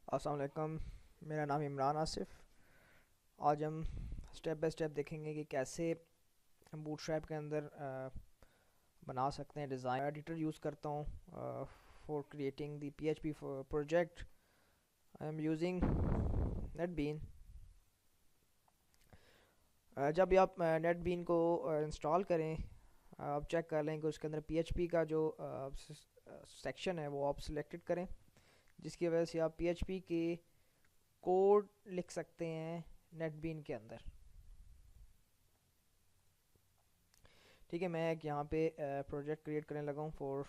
अस्सलाम वालेकुम। मेरा नाम इमरान आसिफ। आज हम स्टेप बाय स्टेप देखेंगे कि कैसे हम बूटस्ट्रैप के अंदर बना सकते हैं डिज़ाइन। एडिटर यूज़ करता हूँ for creating the PHP project. I am using NetBean. जब भी आप नेटबीन को इंस्टॉल करें, आप चेक कर लें कि उसके अंदर पीएचपी का जो सेक्शन है वो आप सिलेक्टेड करें, जिसकी वजह से आप पीएचपी के कोड लिख सकते हैं नेटबीन के अंदर। ठीक है, मैं एक यहाँ पे प्रोजेक्ट क्रिएट करने लगा हूँ फॉर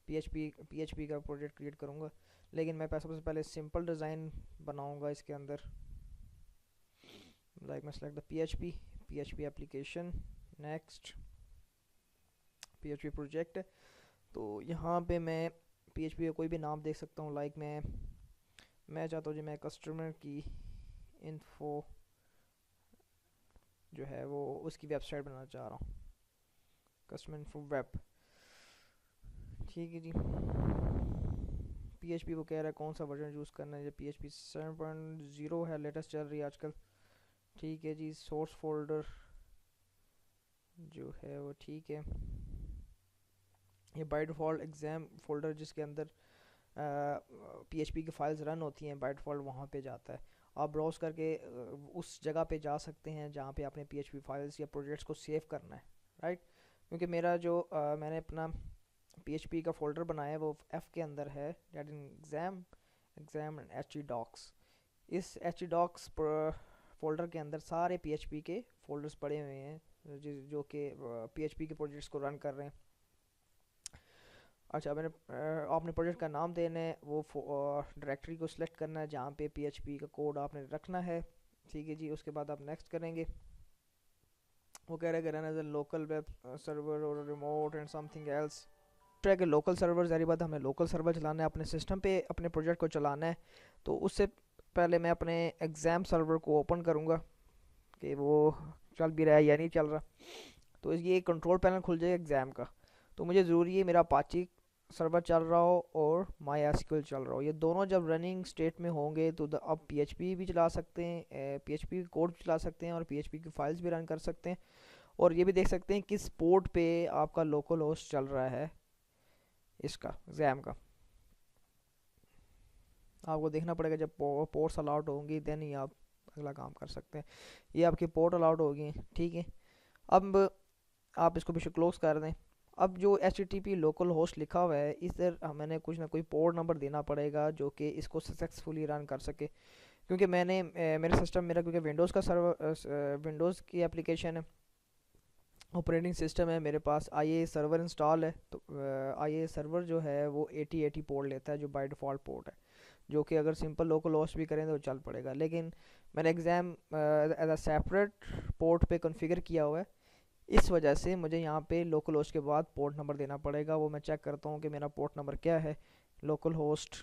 पीएचपी का प्रोजेक्ट क्रिएट करूँगा। लेकिन मैं सबसे पहले सिंपल डिज़ाइन बनाऊँगा इसके अंदर। लाइक मैं select the PHP application, next PHP project. तो यहाँ पे मैं पीएचपी का कोई भी नाम देख सकता हूँ। लाइक मैं चाहता हूँ जी मैं कस्टमर की इन्फो जो है वो उसकी वेबसाइट बनाना चाह रहा हूँ, कस्टमर इन्फो वेब। ठीक है जी। पीएचपी वो कह रहा है कौन सा वर्जन यूज़ करना है। पीएचपी 7.0 है, लेटेस्ट चल रही है आजकल। ठीक है जी। सोर्स फोल्डर जो है वो ठीक है। ये बाय डिफ़ॉल्ट एग्ज़ाम फोल्डर जिसके अंदर पीएचपी की फाइल्स रन होती हैं, बाय डिफ़ॉल्ट वहाँ पे जाता है। आप ब्राउज़ करके उस जगह पे जा सकते हैं जहाँ पे आपने पीएचपी फाइल्स या प्रोजेक्ट्स को सेव करना है, राइट। क्योंकि मेरा जो मैंने अपना पीएचपी का फोल्डर बनाया है वो एफ़ के अंदर है, date in exam and H docs. इस एच डॉक्स फोल्डर के अंदर सारे पीएचपी के फोल्डर्स पड़े हुए हैं जो कि पीएचपी के प्रोजेक्ट्स को रन कर रहे हैं। अच्छा, मैंने आपने प्रोजेक्ट का नाम देना है, वो डायरेक्टरी को सिलेक्ट करना है जहाँ पे पीएचपी का कोड आपने रखना है। ठीक है जी। उसके बाद आप नेक्स्ट करेंगे। वो कह रहे हैं run as a local web server और remote and something else. Track है लोकल सर्वर, ज़ाहिर बात हमें लोकल सर्वर चलाना है, अपने सिस्टम पे अपने प्रोजेक्ट को चलाना है। तो उससे पहले मैं अपने एग्ज़ाम सर्वर को ओपन करूँगा कि वो चल भी रहा है या नहीं चल रहा। तो ये कंट्रोल पैनल खुल जाएगा एग्ज़ाम का। तो मुझे ज़रूरी है मेरा अपाची सर्वर चल रहा हो और माई एसक्यूएल चल रहा हो। ये दोनों जब रनिंग स्टेट में होंगे तो आप पीएचपी भी चला सकते हैं, पीएचपी कोड भी चला सकते हैं और पीएचपी की फाइल्स भी रन कर सकते हैं। और ये भी देख सकते हैं किस पोर्ट पे आपका लोकल होस्ट चल रहा है इसका एग्ज़ाम का। आपको देखना पड़ेगा जब पोर्ट्स अलाउड होंगी देन ही आप अगला काम कर सकते हैं। ये आपकी पोर्ट अलाउड होगी, ठीक है। अब आप इसको भी क्लोज कर दें। अब जो H T P local host लिखा हुआ है इधर मैंने कुछ ना कोई पोर्ट नंबर देना पड़ेगा जो कि इसको सक्सेसफुली रन कर सके। क्योंकि मेरे सिस्टम मेरा क्योंकि विंडोज़ का सर्वर विंडोज़ की एप्लीकेशन है, ऑपरेटिंग सिस्टम है, मेरे पास आई ए सर्वर इंस्टॉल है। तो आई ए सर्वर जो है वो 8080 पोर्ट लेता है जो बाय डिफ़ॉल्ट पोर्ट है, जो कि अगर सिंपल लोकल होस्ट भी करें तो चल पड़ेगा। लेकिन मैंने exam as a separate port पे कॉन्फ़िगर किया हुआ है, इस वजह से मुझे यहाँ पे लोकल होस्ट के बाद पोर्ट नंबर देना पड़ेगा। वो मैं चेक करता हूँ कि मेरा पोर्ट नंबर क्या है। लोकल होस्ट,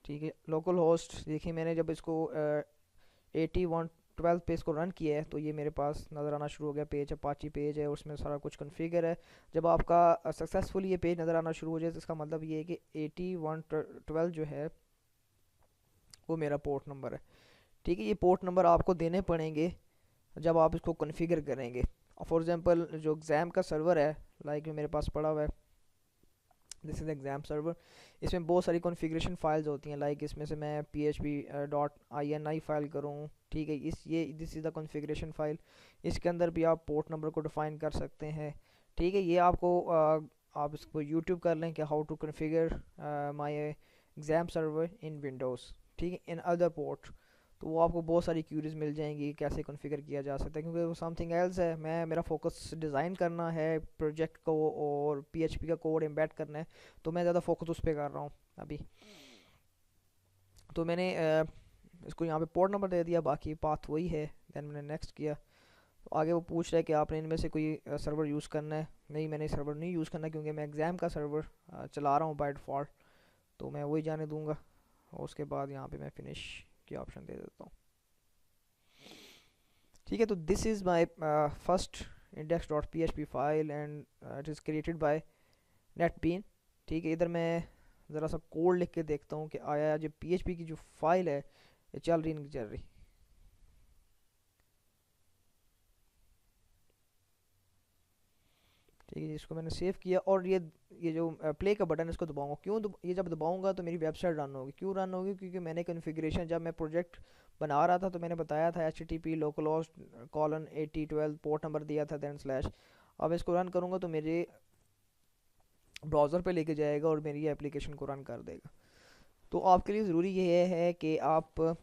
ठीक है। लोकल होस्ट देखिए, मैंने जब इसको 8112 पे इसको रन किया है तो ये मेरे पास नज़र आना शुरू हो गया। पेज अपाची पेज है, उसमें सारा कुछ कन्फिगर है। जब आपका सक्सेसफुली ये पेज नज़र आना शुरू हो जाए तो इसका मतलब ये है कि 8112 जो है वो मेरा पोर्ट नंबर है। ठीक है, ये पोर्ट नंबर आपको देने पड़ेंगे जब आप इसको कॉन्फ़िगर करेंगे। फॉर एग्जांपल जो एग्ज़ाम का सर्वर है, लाइक मेरे पास पड़ा हुआ है, दिस इज़ एग्ज़ाम सर्वर। इसमें बहुत सारी कॉन्फ़िगरेशन फाइल्स होती हैं। लाइक इसमें से मैं P H P dot I N I file करूँ, ठीक है। ये this is the configuration file. इसके अंदर भी आप पोर्ट नंबर को डिफ़ाइन कर सकते हैं, ठीक है। ये आपको आप इसको यूट्यूब कर लें कि how to configure my exam server in windows, ठीक है, इन अदर पोर्ट। तो वो आपको बहुत सारी क्यूरीज मिल जाएंगी कैसे कॉन्फ़िगर किया जा सकता है, क्योंकि वो समथिंग एल्स है। मेरा फोकस डिज़ाइन करना है प्रोजेक्ट को और पीएचपी का कोड एम्बेड करना है, तो मैं ज़्यादा फोकस उस पर कर रहा हूँ अभी। तो मैंने इसको यहाँ पे पोर्ट नंबर दे दिया, बाकी पाथ वही है। देन मैंने नेक्स्ट किया। तो आगे वो पूछ रहा है कि आपने इनमें से कोई सर्वर यूज़ करना है। नहीं, मैंने सर्वर नहीं यूज़ करना क्योंकि मैं एग्ज़ाम का सर्वर चला रहा हूँ बाय डिफ़ॉल्ट, तो मैं वही जाने दूँगा। और उसके बाद यहाँ पे मैं फिनिश की ऑप्शन दे देता हूँ। ठीक है, तो this is my first index.php file and it is created by NetBean. ठीक है, इधर मैं ज़रा सा कोड लिख के देखता हूँ कि आया जो PHP की जो फाइल है ये चल रही नहीं चल रही। ठीक है, इसको मैंने सेव किया और ये जो प्ले का बटन है इसको दबाऊंगा। क्यों ये जब दबाऊंगा तो मेरी वेबसाइट रन होगी। क्यों रन होगी? क्योंकि मैंने कॉन्फ़िगरेशन जब मैं प्रोजेक्ट बना रहा था तो मैंने बताया था HTTP localhost colon 8012 port number दिया था देन स्लैश। अब इसको रन करूँगा तो मेरे ब्राउज़र पे लेके जाएगा और मेरी एप्लीकेशन को रन कर देगा। तो आपके लिए ज़रूरी ये है कि आप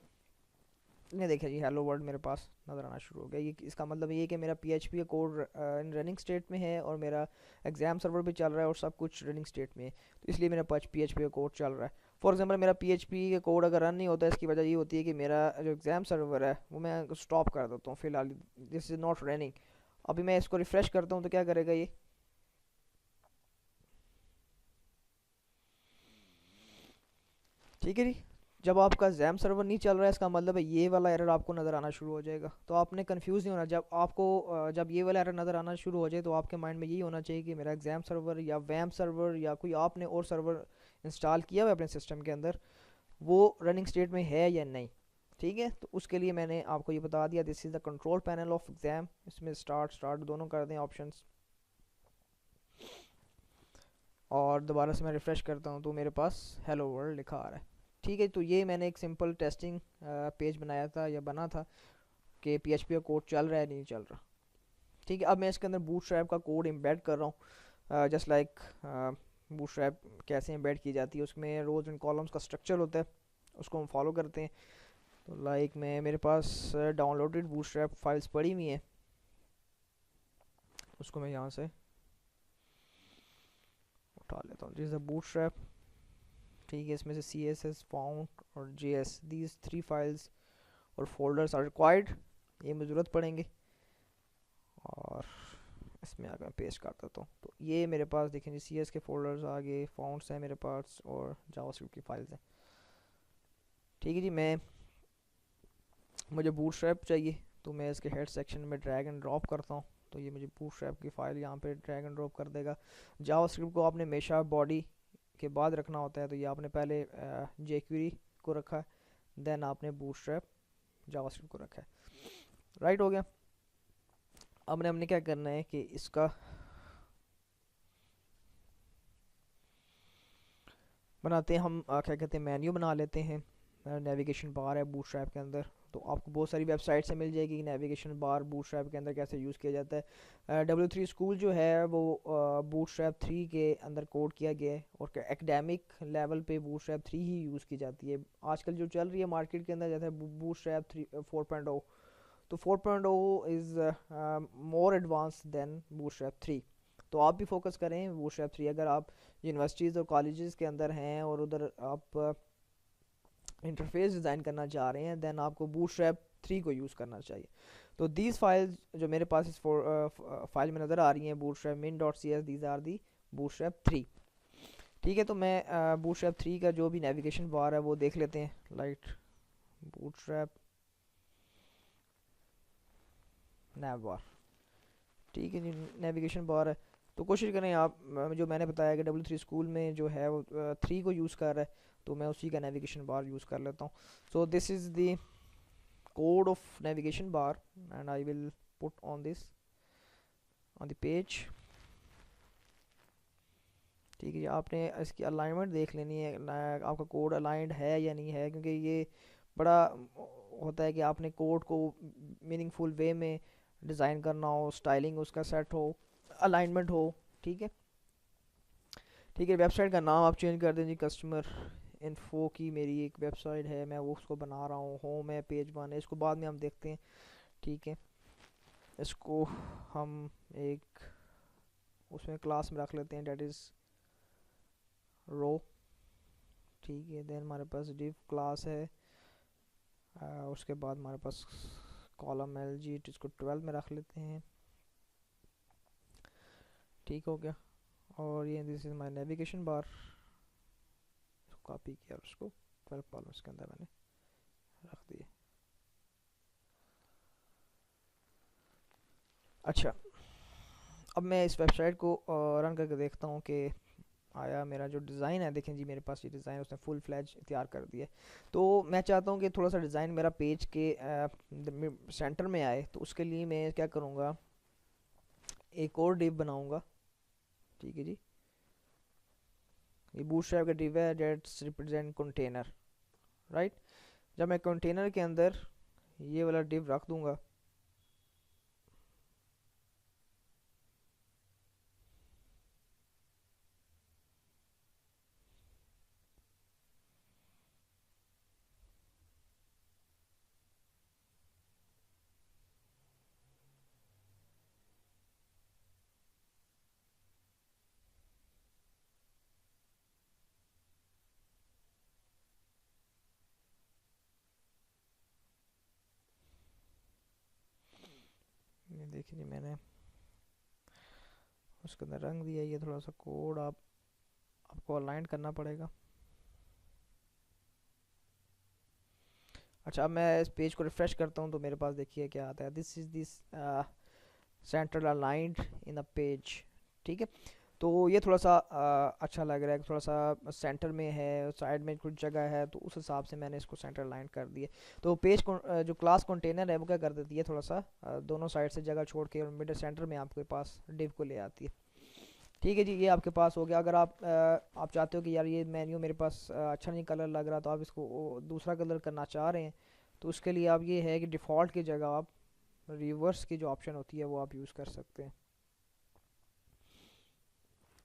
ने देखिए जी हेलो वर्ल्ड मेरे पास नज़र आना शुरू हो गया। ये इसका मतलब ये है कि मेरा PHP का कोड इन रनिंग स्टेट में है और मेरा एग्ज़ाम सर्वर भी चल रहा है और सब कुछ रनिंग स्टेट में है। तो इसलिए मेरा PHP का कोड चल रहा है। फॉर एग्जांपल मेरा PHP का कोड अगर रन नहीं होता, इसकी वजह ये होती है कि मेरा जो एग्ज़ाम सर्वर है वो मैं स्टॉप कर देता हूँ फ़िलहाल, दिस इज़ नॉट रनिंग। अभी मैं इसको रिफ़्रेश करता हूँ तो क्या करेगा ये? ठीक है जी। जब आपका जैम सर्वर नहीं चल रहा है इसका मतलब है ये वाला एरर आपको नज़र आना शुरू हो जाएगा। तो आपने कंफ्यूज नहीं होना। जब आपको जब ये वाला एरर नज़र आना शुरू हो जाए तो आपके माइंड में यही होना चाहिए कि मेरा एग्ज़ाम सर्वर या वैम सर्वर या कोई आपने और सर्वर इंस्टॉल किया हुआ है अपने सिस्टम के अंदर, वो रनिंग स्टेट में है या नहीं। ठीक है, तो उसके लिए मैंने आपको ये बता दिया, this is the control panel of exam. इसमें स्टार्ट स्टार्ट दोनों कर दें ऑप्शंस और दोबारा से मैं रिफ़्रेश करता हूँ तो मेरे पास हेलो वर्ल्ड लिखा आ रहा है। ठीक है, तो ये मैंने एक सिंपल टेस्टिंग पेज बनाया था या बना था कि PHP का कोड चल रहा है नहीं चल रहा। ठीक है, अब मैं इसके अंदर बूटस्ट्रैप का कोड एम्बेड कर रहा हूँ। जस्ट लाइक बूटस्ट्रैप कैसे एम्बेड की जाती है, उसमें रोज़ एंड कॉलम्स का स्ट्रक्चर होता है, उसको हम फॉलो करते हैं। तो लाइक मैं मेरे पास डाउनलोडेड बूटस्ट्रैप फाइल्स पड़ी हुई हैं, उसको मैं यहाँ से उठा लेता हूँ। This is bootstrap. ठीक है, इसमें से CSS फाउंड और JS दीज 3 फाइल्स और फोल्डर्स आर रिक्वायर्ड, ये मुझे ज़रूरत पड़ेंगे। और इसमें आकर पेस्ट कर देता हूँ तो ये मेरे पास देखें जी CS के फोल्डर्स आगे, फाउंड्स हैं मेरे पास और जावास्क्रिप्ट की फाइल्स हैं। ठीक है जी, मुझे बूटस्ट्रैप चाहिए तो मैं इसके हेड सेक्शन में ड्रैग एंड ड्रॉप करता हूँ तो ये मुझे बूटस्ट्रैप की फ़ाइल यहाँ पे ड्रैग एंड ड्रॉप कर देगा। जावास्क्रिप्ट को आपने हमेशा बॉडी के बाद रखना होता है, तो ये आपने पहले jQuery को रखा है, देन आपने बूटस्ट्रैप जावास्क्रिप्ट को रखा है। राइट हो गया। अब हमने क्या करना है कि इसका बनाते हैं हम क्या कहते हैं मेन्यू बना लेते हैं। नेविगेशन बार है बूटस्ट्रैप के अंदर, तो आपको बहुत सारी वेबसाइट से मिल जाएगी नेविगेशन बार बूटस्ट्रैप के अंदर कैसे यूज़ किया जाता है। W3 स्कूल जो है वो बूटस्ट्रैप 3 के अंदर कोड किया गया है और एकेडमिक लेवल पे बूटस्ट्रैप 3 ही यूज़ की जाती है। आजकल जो चल रही है मार्केट के अंदर जैसे बूटस्ट्रैप 4.0, तो 4.0 is more advance than Bootstrap 3। तो आप भी फोकस करें बूटस्ट्रैप 3। अगर आप यूनिवर्सिटीज़ और कॉलेजेस के अंदर हैं और उधर आप इंटरफेस डिज़ाइन करना चाह रहे हैं, देन आपको बूटस्ट्रैप 3 को यूज़ करना चाहिए। तो दीज फाइल्स जो मेरे पास इस फाइल में नज़र आ रही हैं Bootstrap min.cs, these are the Bootstrap 3। ठीक है, तो मैं बूटस्ट्रैप 3 का जो भी नेविगेशन बार है वो देख लेते हैं। लाइट बूटस्ट्रैप नैव बार। ठीक है जी, नेविगेशन बार है। तो कोशिश करें आप जो मैंने बताया कि W3 स्कूल में जो है वो 3 को यूज़ कर रहा है, तो मैं उसी का नेविगेशन बार यूज़ कर लेता हूँ। So this is the code of navigation bar and I will put on this on the page। ठीक है जी, आपने इसकी अलाइनमेंट देख लेनी है आपका कोड अलाइंड है या नहीं है, क्योंकि ये बड़ा होता है कि आपने कोड को मीनिंगफुल वे में डिज़ाइन करना हो, स्टाइलिंग उसका सेट हो, अलाइनमेंट हो। ठीक है, ठीक है। वेबसाइट का नाम आप चेंज कर दें जी, कस्टमर इन्फो की मेरी एक वेबसाइट है, मैं वो उसको बना रहा हूँ। होम है, पेज वन है, इसको बाद में हम देखते हैं। ठीक है, इसको हम एक उसमें क्लास में रख लेते हैं, डेट इज़ रो। ठीक है, देन हमारे पास डिव क्लास है। उसके बाद हमारे पास कॉलम LG, इसको 12 में रख लेते हैं। ठीक हो गया। और ये this is my navigation bar, copy किया और उसको 12 कॉलम्स के अंदर मैंने रख दिए। अच्छा, अब मैं इस वेबसाइट को रन करके देखता हूँ कि आया मेरा जो डिज़ाइन है, देखें जी मेरे पास ये डिज़ाइन उसने फुल फ्लैज तैयार कर दिया है। तो मैं चाहता हूँ कि थोड़ा सा डिज़ाइन मेरा पेज के सेंटर में आए, तो उसके लिए मैं क्या करूँगा, एक और डिव बनाऊँगा। ठीक है जी, ये बूटस्ट्रैप का डिव है, डेट्स रिप्रेजेंट कंटेनर, राइट। जब मैं कंटेनर के अंदर ये वाला डिव रख दूंगा, ये देखिए जी मैंने उसके अंदर रंग दिया। ये थोड़ा सा कोड आपको अलाइन करना पड़ेगा। अच्छा, अब मैं इस पेज को रिफ्रेश करता हूँ तो मेरे पास देखिए क्या आता है, this is this central aligned in a page. ठीक है, तो ये थोड़ा सा अच्छा लग रहा है, थोड़ा सा सेंटर में है, साइड में कुछ जगह है, तो उस हिसाब से मैंने इसको सेंटर अलाइन कर दिया। तो पेज को जो क्लास कंटेनर है वो क्या कर देती है, थोड़ा सा दोनों साइड से जगह छोड़ के और मिडल सेंटर में आपके पास डिव को ले आती है। ठीक है जी, ये आपके पास हो गया। अगर आप चाहते हो कि यार ये मेन्यू मेरे पास अच्छा नहीं कलर लग रहा, तो आप इसको दूसरा कलर करना चाह रहे हैं, तो उसके लिए आप ये है कि डिफ़ॉल्ट की जगह आप रिवर्स की जो ऑप्शन होती है वो आप यूज़ कर सकते हैं।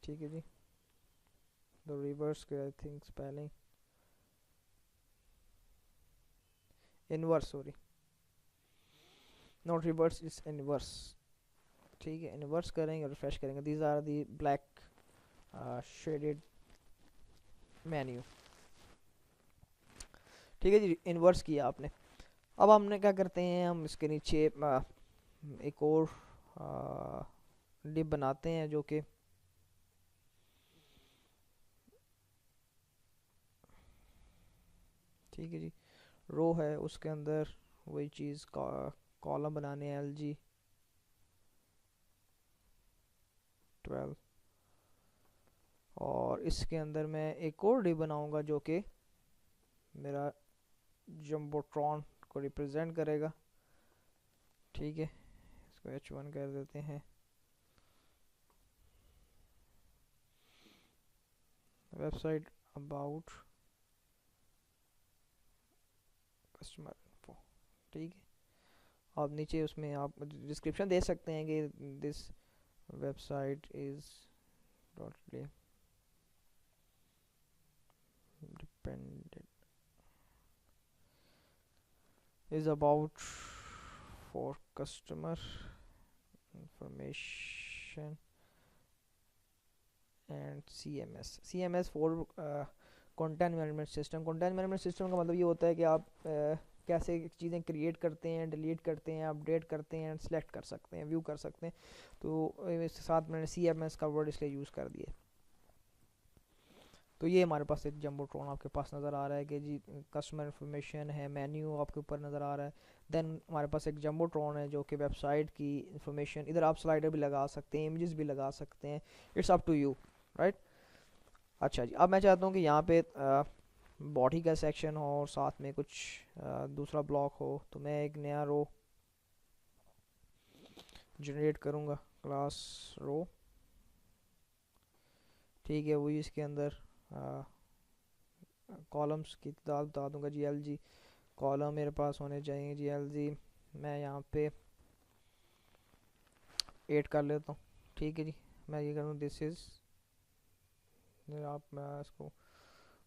ठीक है जी, द रिवर्स के I think spelling inverse, sorry not reverse, is inverse. ठीक है, इनवर्स करेंगे और रिफ्रेश करेंगे, these are the black shaded menu. ठीक है जी, इन्वर्स किया आपने। अब हमने क्या करते हैं, हम इसके नीचे एक और डिप बनाते हैं जो कि ठीक है जी रो है, उसके अंदर वही चीज़ का कॉलम बनाने हैं LG12, और इसके अंदर मैं एक और डिप बनाऊंगा जो कि मेरा जम्बोट्रॉन को रिप्रेजेंट करेगा। ठीक है, इसको H1 कर देते हैं। Website about customer info. ठीक है, आप नीचे उसमें आप डिस्क्रिप्शन दे सकते हैं कि this website is totally dependent is about for customer information and CMS for content management system. Content management system का मतलब ये होता है कि आप कैसे चीज़ें क्रिएट करते हैं, डिलीट करते हैं, अपडेट करते हैं, सेलेक्ट कर सकते हैं, व्यू कर सकते हैं। तो इसके साथ मैंने CMS का वर्ड इसलिए यूज़ कर दिया। तो ये हमारे पास एक जम्बोट्रॉन आपके पास नज़र आ रहा है कि जी कस्टमर इन्फॉर्मेशन है, मेन्यू आपके ऊपर नज़र आ रहा है। देन हमारे पास एक जम्बोट्रॉन है जो कि वेबसाइट की इंफॉर्मेशन, इधर आप स्लाइडर भी लगा सकते हैं, इमेजेस भी लगा सकते हैं, it's up to you, right. अच्छा जी, अब मैं चाहता हूँ कि यहाँ पे बॉडी का सेक्शन हो और साथ में कुछ दूसरा ब्लॉक हो, तो मैं एक नया रो जनरेट करूँगा, क्लास रो। ठीक है, वही इसके अंदर कॉलम्स की तादाद बता दूंगा जी। LG कॉलम मेरे पास होने चाहिए जी। LG मैं यहाँ पे 8 कर लेता हूँ। ठीक है जी, मैं ये करूँ दिस इज़, आप मैं इसको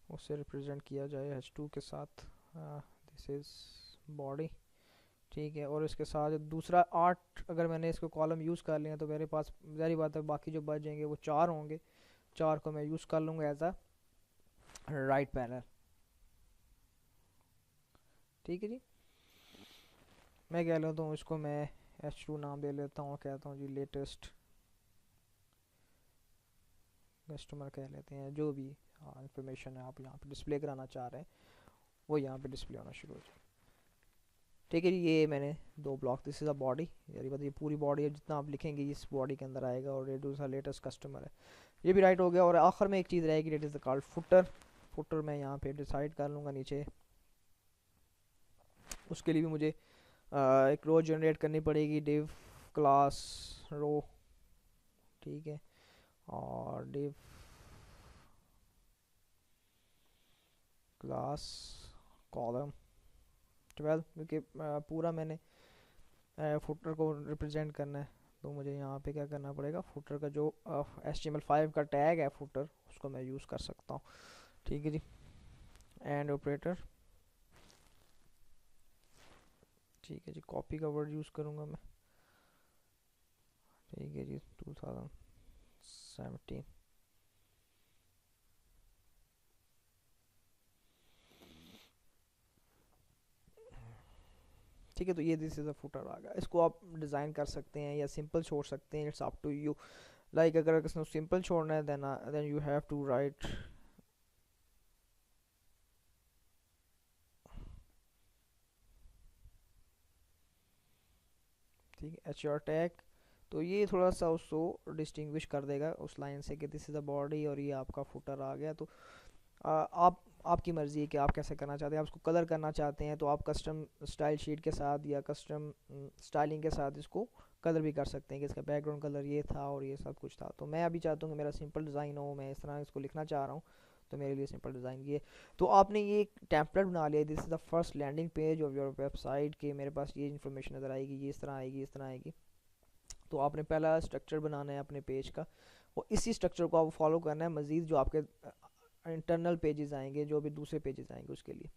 उससे रिप्रेजेंट किया जाए H2 के साथ, दिस इज़ बॉडी। ठीक है, और इसके साथ दूसरा 8 अगर मैंने इसको कॉलम यूज़ कर लिया तो मेरे पास ज़ाहिर बात है बाकी जो बच जाएंगे वो 4 होंगे। 4 को मैं यूज़ कर लूँगा एज अ राइट पैनल। ठीक है जी, मैं कह लेता हूँ इसको, मैं H2 नाम दे लेता हूँ, कहता हूँ जी लेटेस्ट कस्टमर कह लेते हैं, जो भी इंफॉर्मेशन है आप यहाँ पे डिस्प्ले कराना चाह रहे हैं वो यहाँ पे डिस्प्ले होना शुरू हो जाए। ठीक है जी, ये मैंने 2 block, this is a body, यानी मतलब ये पूरी बॉडी है, जितना आप लिखेंगे इस बॉडी के अंदर आएगा, और ये दूसरा लेटेस्ट कस्टमर है। ये भी राइट हो गया। और आखिर में एक चीज़ रहेगी, that is called footer. Footer मैं यहाँ पे डिसाइड कर लूँगा नीचे। उसके लिए भी मुझे एक रो जनरेट करनी पड़ेगी, डिव क्लास रो, ठीक है, और डिव क्लास कॉलम 12, क्योंकि पूरा मैंने फुटर को रिप्रेजेंट करना है। तो मुझे यहाँ पे क्या करना पड़ेगा, फुटर का जो HTML5 का टैग है फुटर, उसको मैं यूज़ कर सकता हूँ, ठीक है जी। एंड ऑपरेटर, ठीक है जी, कॉपी का वर्ड यूज़ करूँगा मैं, ठीक है जी, 2017, ठीक है। तो ये दिस इज़ अ फुटर आ गया। इसको आप डिज़ाइन कर सकते हैं या सिंपल छोड़ सकते हैं, it's up to you. Like अगर किसी सिंपल छोड़ना है then you have to write, ठीक है, HR टैग। तो ये थोड़ा सा उसको डिस्टिंग्विश कर देगा उस लाइन से कि दिस इज़ अ बॉडी और ये आपका फुटर आ गया। तो आप आपकी मर्ज़ी है कि आप कैसे करना चाहते हैं। आप इसको कलर करना चाहते हैं तो आप कस्टम स्टाइल शीट के साथ या कस्टम स्टाइलिंग के साथ इसको कलर भी कर सकते हैं कि इसका बैकग्राउंड कलर ये था और ये सब कुछ था। तो मैं अभी चाहता हूँ कि मेरा सिंपल डिज़ाइन हो, मैं इस तरह इसको लिखना चाह रहा हूँ, तो मेरे लिए सिंपल डिज़ाइन ये। तो आपने ये एक टेम्पलेट बना लिया, this is the first landing page of your website, के मेरे पास ये इन्फॉर्मेशन नज़र आएगी, ये इस तरह आएगी, इस तरह आएगी। तो आपने पहला स्ट्रक्चर बनाना है अपने पेज का, और इसी स्ट्रक्चर को आप फॉलो करना है मज़ीद जो आपके इंटरनल पेजेस आएंगे, जो भी दूसरे पेजेस आएंगे उसके लिए।